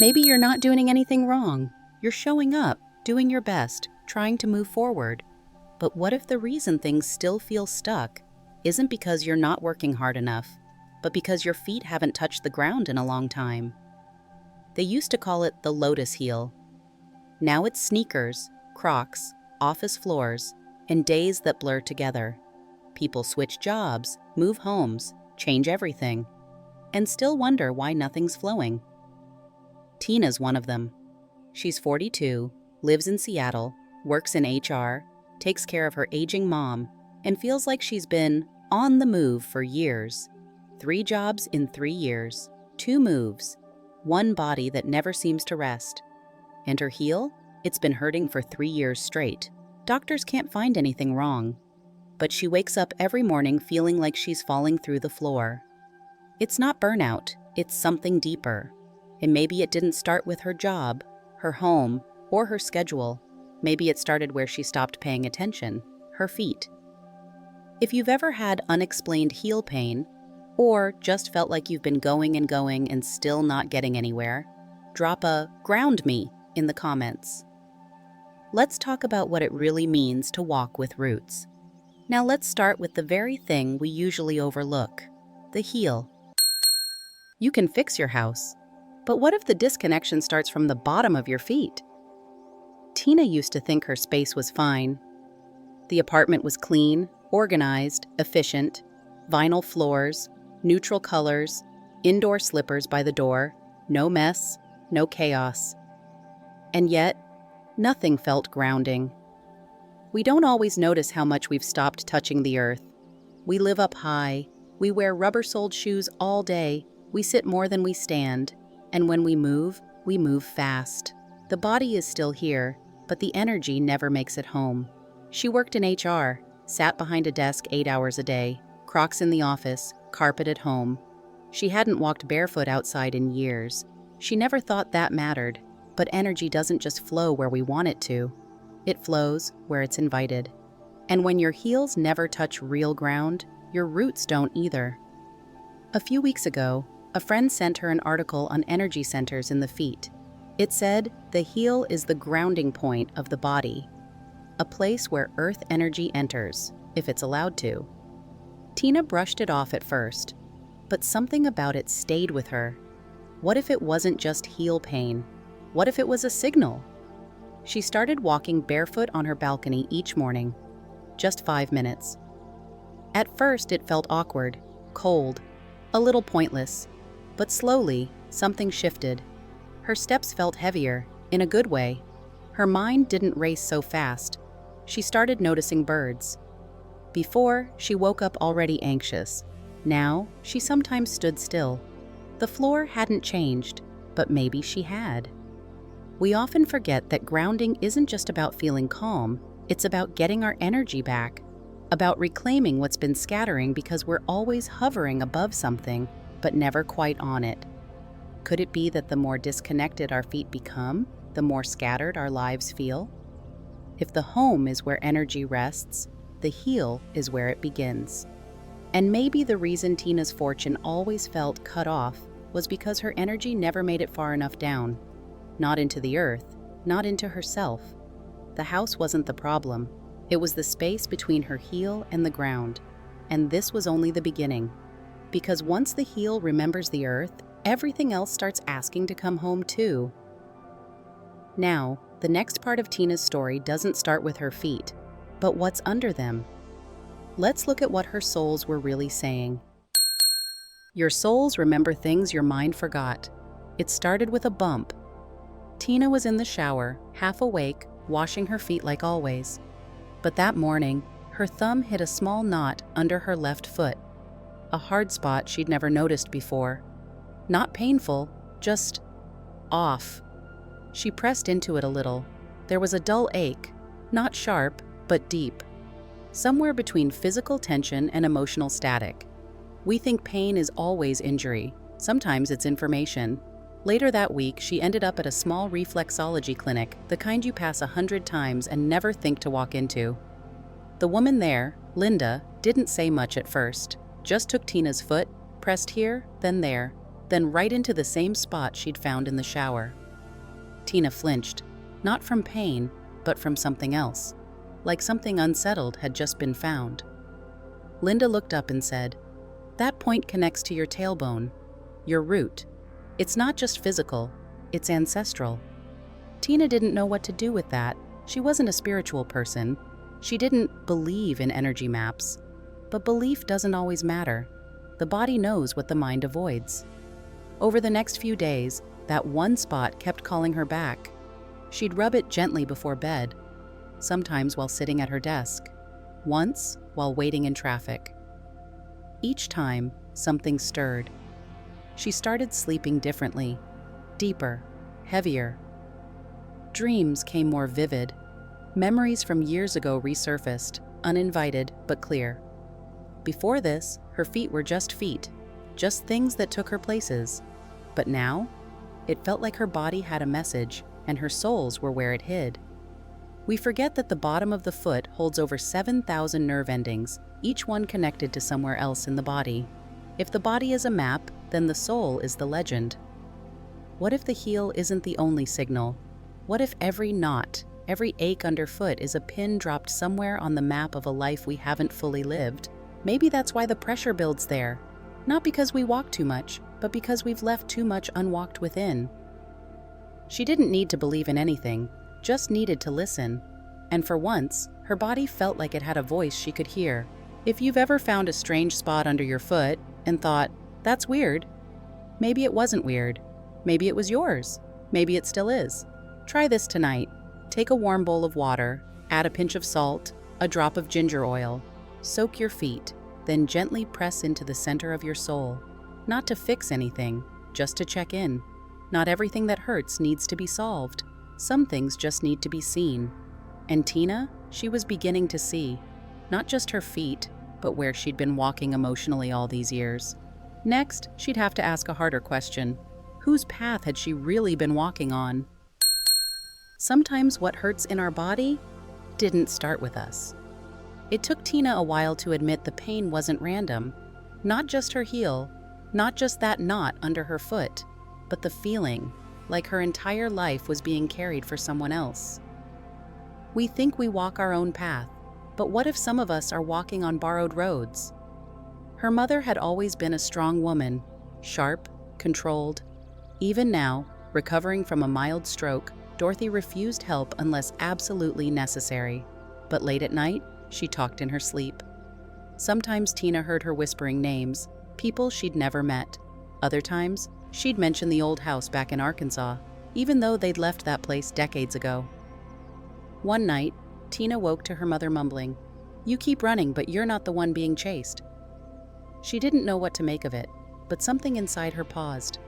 Maybe you're not doing anything wrong. You're showing up, doing your best, trying to move forward. But what if the reason things still feel stuck isn't because you're not working hard enough, but because your feet haven't touched the ground in a long time? They used to call it the lotus heel. Now it's sneakers, Crocs, office floors, and days that blur together. People switch jobs, move homes, change everything, and still wonder why nothing's flowing. Tina's one of them. She's 42, lives in Seattle, works in HR, takes care of her aging mom, and feels like she's been on the move for years. 3 jobs in 3 years, 2 moves, 1 body that never seems to rest. And her heel? It's been hurting for 3 years straight. Doctors can't find anything wrong. But she wakes up every morning feeling like she's falling through the floor. It's not burnout, it's something deeper. And maybe it didn't start with her job, her home, or her schedule. Maybe it started where she stopped paying attention, her feet. If you've ever had unexplained heel pain, or just felt like you've been going and still not getting anywhere, drop a "ground me" in the comments. Let's talk about what it really means to walk with roots. Now let's start with the very thing we usually overlook, the heel. You can fix your house, but what if the disconnection starts from the bottom of your feet? Tina used to think her space was fine. The apartment was clean, organized, efficient, vinyl floors, neutral colors, indoor slippers by the door, no mess, no chaos. And yet, nothing felt grounding. We don't always notice how much we've stopped touching the earth. We live up high, we wear rubber-soled shoes all day, we sit more than we stand, and when we move fast. The body is still here, but the energy never makes it home. She worked in HR, sat behind a desk 8 hours a day, Crocs in the office, carpet at home. She hadn't walked barefoot outside in years. She never thought that mattered, but energy doesn't just flow where we want it to. It flows where it's invited. And when your heels never touch real ground, your roots don't either. A few weeks ago, a friend sent her an article on energy centers in the feet. It said, the heel is the grounding point of the body, a place where earth energy enters, if it's allowed to. Tina brushed it off at first, but something about it stayed with her. What if it wasn't just heel pain? What if it was a signal? She started walking barefoot on her balcony each morning, just 5 minutes. At first, it felt awkward, cold, a little pointless, but slowly, something shifted. Her steps felt heavier, in a good way. Her mind didn't race so fast. She started noticing birds. Before, she woke up already anxious. Now, she sometimes stood still. The floor hadn't changed, but maybe she had. We often forget that grounding isn't just about feeling calm, it's about getting our energy back, about reclaiming what's been scattering because we're always hovering above something, but never quite on it. Could it be that the more disconnected our feet become, the more scattered our lives feel? If the home is where energy rests, the heel is where it begins. And maybe the reason Tina's fortune always felt cut off was because her energy never made it far enough down. Not into the earth, not into herself. The house wasn't the problem. It was the space between her heel and the ground. And this was only the beginning. Because once the heel remembers the earth, everything else starts asking to come home too. Now, the next part of Tina's story doesn't start with her feet, but what's under them. Let's look at what her soles were really saying. Your soles remember things your mind forgot. It started with a bump. Tina was in the shower, half awake, washing her feet like always. But that morning, her thumb hit a small knot under her left foot, a hard spot she'd never noticed before. Not painful, just off. She pressed into it a little. There was a dull ache, not sharp, but deep. Somewhere between physical tension and emotional static. We think pain is always injury. Sometimes it's information. Later that week, she ended up at a small reflexology clinic, the kind you pass 100 times and never think to walk into. The woman there, Linda, didn't say much at first, just took Tina's foot, pressed here, then there. then right into the same spot she'd found in the shower. Tina flinched, not from pain, but from something else, like something unsettled had just been found. Linda looked up and said, "That point connects to your tailbone, your root. It's not just physical, it's ancestral." Tina didn't know what to do with that. She wasn't a spiritual person. She didn't believe in energy maps. But belief doesn't always matter. The body knows what the mind avoids. Over the next few days, that one spot kept calling her back. She'd rub it gently before bed, sometimes while sitting at her desk, once while waiting in traffic. Each time, something stirred. She started sleeping differently, deeper, heavier. Dreams came more vivid. Memories from years ago resurfaced, uninvited but clear. Before this, her feet were just feet, just things that took her places. But now, it felt like her body had a message, and her soles were where it hid. We forget that the bottom of the foot holds over 7,000 nerve endings, each one connected to somewhere else in the body. If the body is a map, then the soul is the legend. What if the heel isn't the only signal? What if every knot, every ache underfoot is a pin dropped somewhere on the map of a life we haven't fully lived? Maybe that's why the pressure builds there. Not because we walk too much, but because we've left too much unwalked within. She didn't need to believe in anything, just needed to listen. And for once, her body felt like it had a voice she could hear. If you've ever found a strange spot under your foot and thought, "That's weird," maybe it wasn't weird. Maybe it was yours. Maybe it still is. Try this tonight. Take a warm bowl of water, add a pinch of salt, a drop of ginger oil. Soak your feet, then gently press into the center of your soul. Not to fix anything, just to check in. Not everything that hurts needs to be solved. Some things just need to be seen. And Tina, she was beginning to see. Not just her feet, but where she'd been walking emotionally all these years. Next, she'd have to ask a harder question. Whose path had she really been walking on? Sometimes what hurts in our body didn't start with us. It took Tina a while to admit the pain wasn't random. Not just her heel, not just that knot under her foot, but the feeling, like her entire life was being carried for someone else. We think we walk our own path, but what if some of us are walking on borrowed roads? Her mother had always been a strong woman, sharp, controlled. Even now, recovering from a mild stroke, Dorothy refused help unless absolutely necessary. But late at night, she talked in her sleep. Sometimes Tina heard her whispering names, people she'd never met. Other times, she'd mention the old house back in Arkansas, even though they'd left that place decades ago. One night, Tina woke to her mother mumbling, "You keep running, but you're not the one being chased." She didn't know what to make of it, but something inside her paused.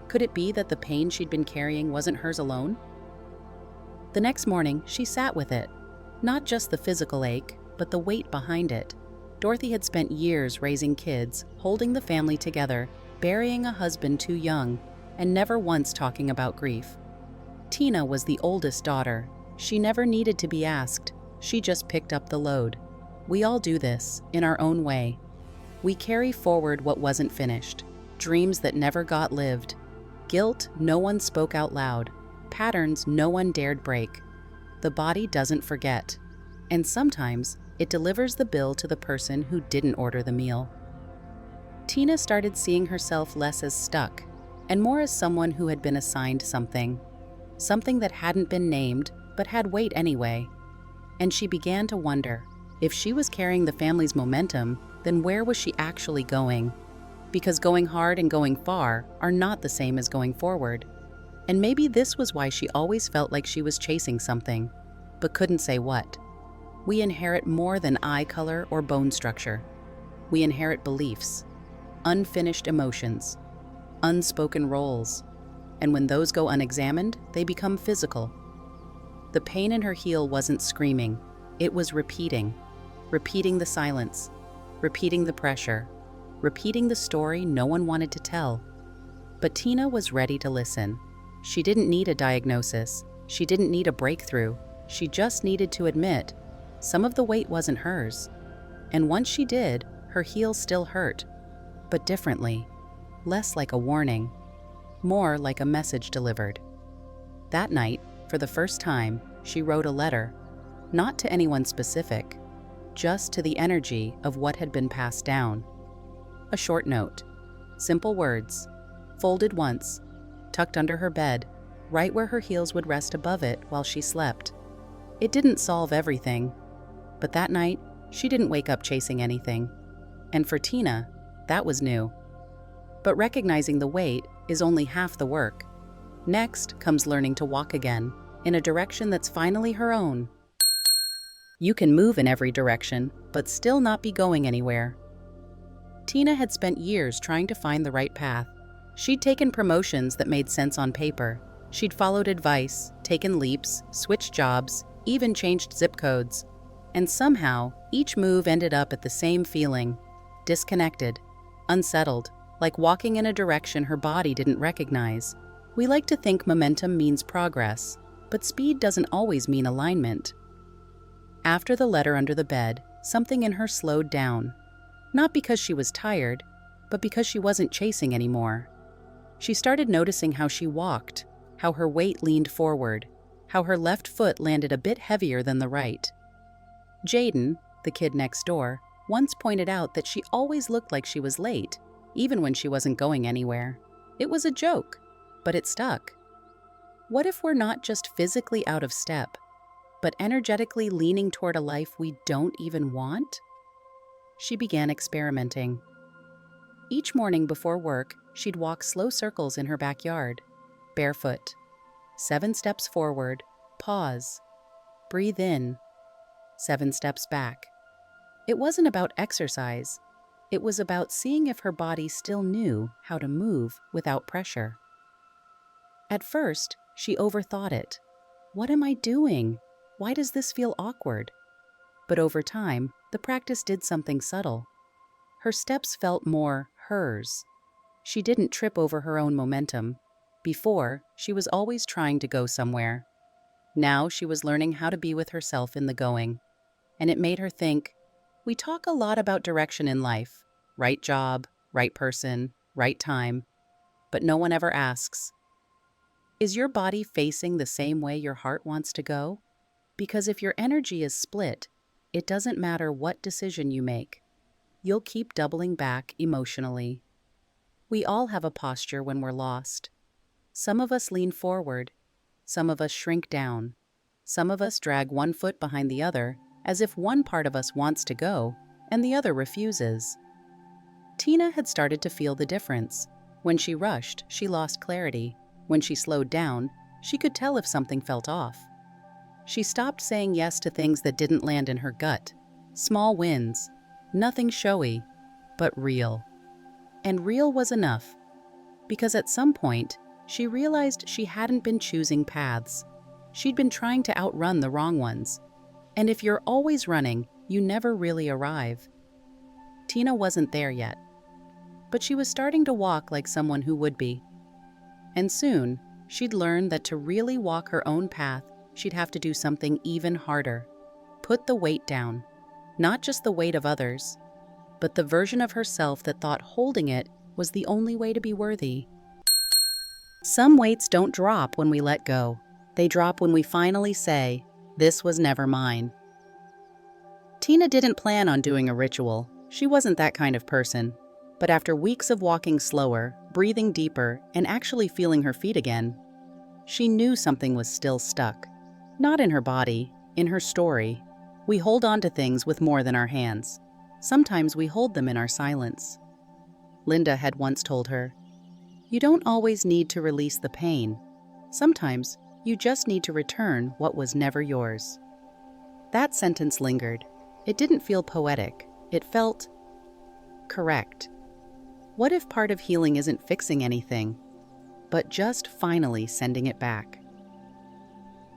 Could it be that the pain she'd been carrying wasn't hers alone? The next morning, she sat with it. Not just the physical ache, but the weight behind it. Dorothy had spent years raising kids, holding the family together, burying a husband too young, and never once talking about grief. Tina was the oldest daughter. She never needed to be asked. She just picked up the load. We all do this, in our own way. We carry forward what wasn't finished, dreams that never got lived, guilt no one spoke out loud, patterns no one dared break. The body doesn't forget, and sometimes it delivers the bill to the person who didn't order the meal. Tina started seeing herself less as stuck, and more as someone who had been assigned something that hadn't been named, but had weight anyway. And she began to wonder, if she was carrying the family's momentum, then where was she actually going? Because going hard and going far are not the same as going forward. And maybe this was why she always felt like she was chasing something, but couldn't say what. We inherit more than eye color or bone structure. We inherit beliefs, unfinished emotions, unspoken roles. And when those go unexamined, they become physical. The pain in her heel wasn't screaming, it was repeating the silence, repeating the pressure, repeating the story no one wanted to tell. But Tina was ready to listen. She didn't need a diagnosis. She didn't need a breakthrough. She just needed to admit some of the weight wasn't hers. And once she did, her heel still hurt, but differently. less like a warning, more like a message delivered. That night, for the first time, she wrote a letter, not to anyone specific, just to the energy of what had been passed down. A short note, simple words, folded once, tucked under her bed, right where her heels would rest above it while she slept. It didn't solve everything, but that night, she didn't wake up chasing anything. And for Tina, that was new. But recognizing the weight is only half the work. Next comes learning to walk again, in a direction that's finally her own. You can move in every direction, but still not be going anywhere. Tina had spent years trying to find the right path. She'd taken promotions that made sense on paper. She'd followed advice, taken leaps, switched jobs, even changed zip codes. And somehow, each move ended up at the same feeling: disconnected, unsettled, like walking in a direction her body didn't recognize. We like to think momentum means progress, but speed doesn't always mean alignment. After the letter under the bed, something in her slowed down. Not because she was tired, but because she wasn't chasing anymore. She started noticing how she walked, how her weight leaned forward, how her left foot landed a bit heavier than the right. Jaden, the kid next door, once pointed out that she always looked like she was late, even when she wasn't going anywhere. It was a joke, but it stuck. What if we're not just physically out of step, but energetically leaning toward a life we don't even want? She began experimenting. Each morning before work, she'd walk slow circles in her backyard, barefoot. 7 steps forward, pause, breathe in, 7 steps back. It wasn't about exercise. It was about seeing if her body still knew how to move without pressure. At first, she overthought it. What am I doing? Why does this feel awkward? But over time, the practice did something subtle. Her steps felt more hers. She didn't trip over her own momentum. Before, she was always trying to go somewhere. Now she was learning how to be with herself in the going. And it made her think, we talk a lot about direction in life, right job, right person, right time, but no one ever asks, is your body facing the same way your heart wants to go? Because if your energy is split, it doesn't matter what decision you make. You'll keep doubling back emotionally. We all have a posture when we're lost. Some of us lean forward. Some of us shrink down. Some of us drag one foot behind the other, as if one part of us wants to go and the other refuses. Tina had started to feel the difference. When she rushed, she lost clarity. When she slowed down, she could tell if something felt off. She stopped saying yes to things that didn't land in her gut. Small wins, nothing showy, but real. And real was enough, because at some point, she realized she hadn't been choosing paths. She'd been trying to outrun the wrong ones. And if you're always running, you never really arrive. Tina wasn't there yet, but she was starting to walk like someone who would be. And soon, she'd learn that to really walk her own path, she'd have to do something even harder. Put the weight down. Not just the weight of others, but the version of herself that thought holding it was the only way to be worthy. Some weights don't drop when we let go. They drop when we finally say, this was never mine. Tina didn't plan on doing a ritual. She wasn't that kind of person. But after weeks of walking slower, breathing deeper, and actually feeling her feet again, she knew something was still stuck. Not in her body, in her story. We hold on to things with more than our hands. Sometimes we hold them in our silence. Linda had once told her, you don't always need to release the pain. Sometimes you just need to return what was never yours. That sentence lingered. It didn't feel poetic. It felt correct. What if part of healing isn't fixing anything, but just finally sending it back?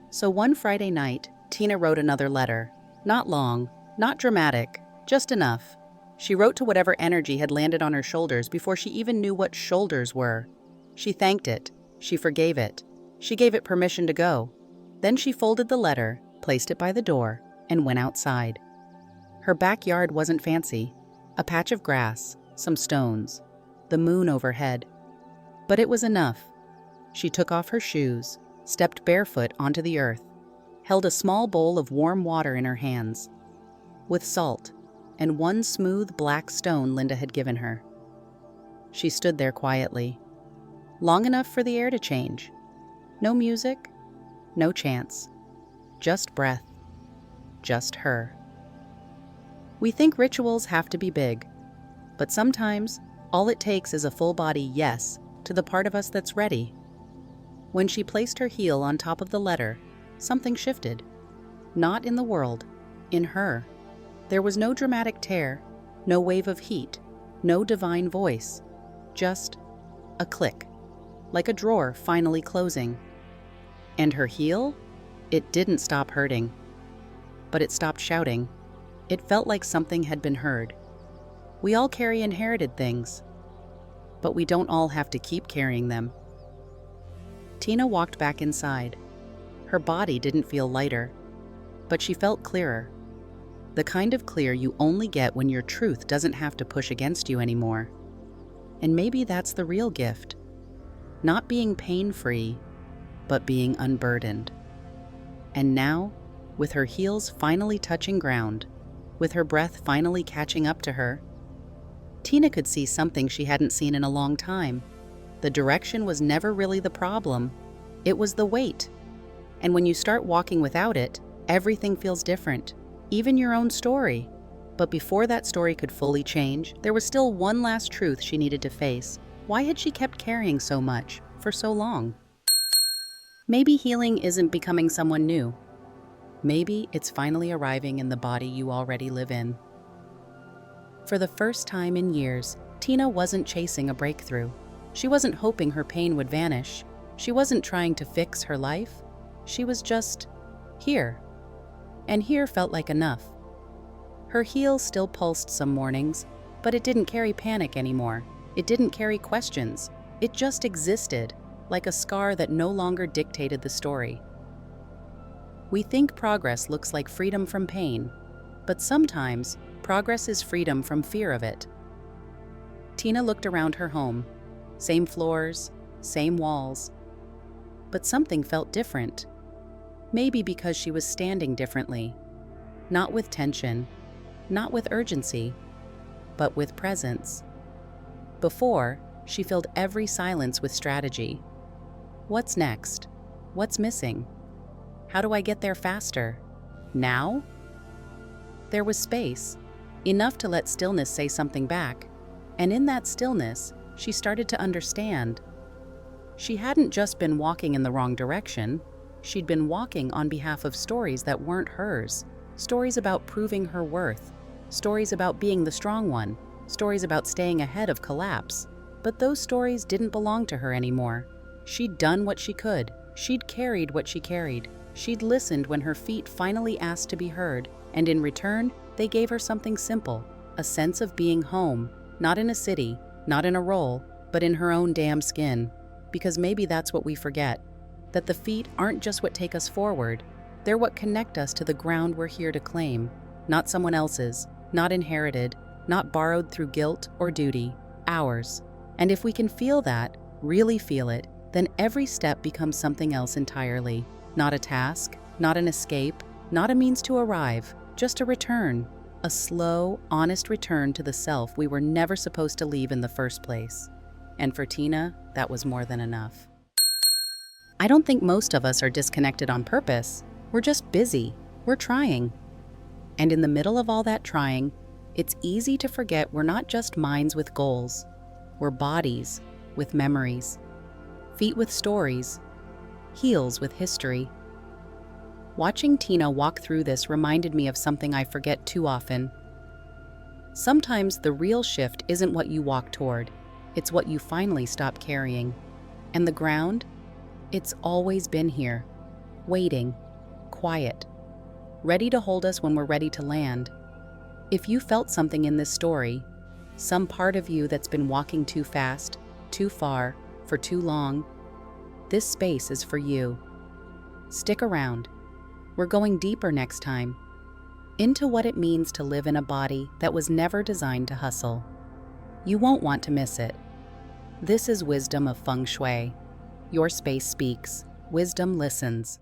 So one Friday night, Tina wrote another letter. Not long, not dramatic, just enough. She wrote to whatever energy had landed on her shoulders before she even knew what shoulders were. She thanked it. She forgave it. She gave it permission to go. Then she folded the letter, placed it by the door, and went outside. Her backyard wasn't fancy. A patch of grass, some stones. the moon overhead. But it was enough. She took off her shoes, stepped barefoot onto the earth, held a small bowl of warm water in her hands, with salt and one smooth black stone Linda had given her. She stood there quietly, long enough for the air to change. No music, no chants, just breath, just her. We think rituals have to be big, but sometimes all it takes is a full-body yes to the part of us that's ready. When she placed her heel on top of the letter, something shifted. Not in the world, in her. There was no dramatic tear, no wave of heat, no divine voice, just a click, like a drawer finally closing. And her heel? It didn't stop hurting, but it stopped shouting. It felt like something had been heard. We all carry inherited things, but we don't all have to keep carrying them. Tina walked back inside. Her body didn't feel lighter, but she felt clearer. The kind of clear you only get when your truth doesn't have to push against you anymore. And maybe that's the real gift. Not being pain-free, but being unburdened. And now, with her heels finally touching ground, with her breath finally catching up to her, Tina could see something she hadn't seen in a long time. The direction was never really the problem. It was the weight. And when you start walking without it, everything feels different, even your own story. But before that story could fully change, there was still one last truth she needed to face. Why had she kept carrying so much for so long? Maybe healing isn't becoming someone new. Maybe it's finally arriving in the body you already live in. For the first time in years, Tina wasn't chasing a breakthrough. She wasn't hoping her pain would vanish. She wasn't trying to fix her life. She was just here. And here felt like enough. Her heel still pulsed some mornings, but it didn't carry panic anymore. It didn't carry questions. It just existed, like a scar that no longer dictated the story. We think progress looks like freedom from pain, but sometimes progress is freedom from fear of it. Tina looked around her home. Same floors, same walls. But something felt different. Maybe because she was standing differently. Not with tension, not with urgency, but with presence. Before, she filled every silence with strategy. What's next? What's missing? How do I get there faster? Now? There was space, enough to let stillness say something back, and in that stillness, she started to understand. She hadn't just been walking in the wrong direction, she'd been walking on behalf of stories that weren't hers, stories about proving her worth, stories about being the strong one, stories about staying ahead of collapse. But those stories didn't belong to her anymore. She'd done what she could, she'd carried what she carried, she'd listened when her feet finally asked to be heard, and in return, they gave her something simple, a sense of being home, not in a city, not in a role, but in her own damn skin. Because maybe that's what we forget, that the feet aren't just what take us forward, they're what connect us to the ground we're here to claim, not someone else's, not inherited, not borrowed through guilt or duty, ours. And if we can feel that, really feel it, then every step becomes something else entirely. Not a task, not an escape, not a means to arrive, just a return. A slow, honest return to the self we were never supposed to leave in the first place. And for Tina, that was more than enough. I don't think most of us are disconnected on purpose. We're just busy. We're trying. And in the middle of all that trying, it's easy to forget we're not just minds with goals. We're bodies with memories, feet with stories, heels with history. Watching Tina walk through this reminded me of something I forget too often. Sometimes the real shift isn't what you walk toward, it's what you finally stop carrying. And the ground? It's always been here, waiting, quiet, ready to hold us when we're ready to land. If you felt something in this story, some part of you that's been walking too fast, too far, for too long, this space is for you. Stick around. We're going deeper next time, into what it means to live in a body that was never designed to hustle. You won't want to miss it. This is wisdom of Feng Shui. Your space speaks. Wisdom listens.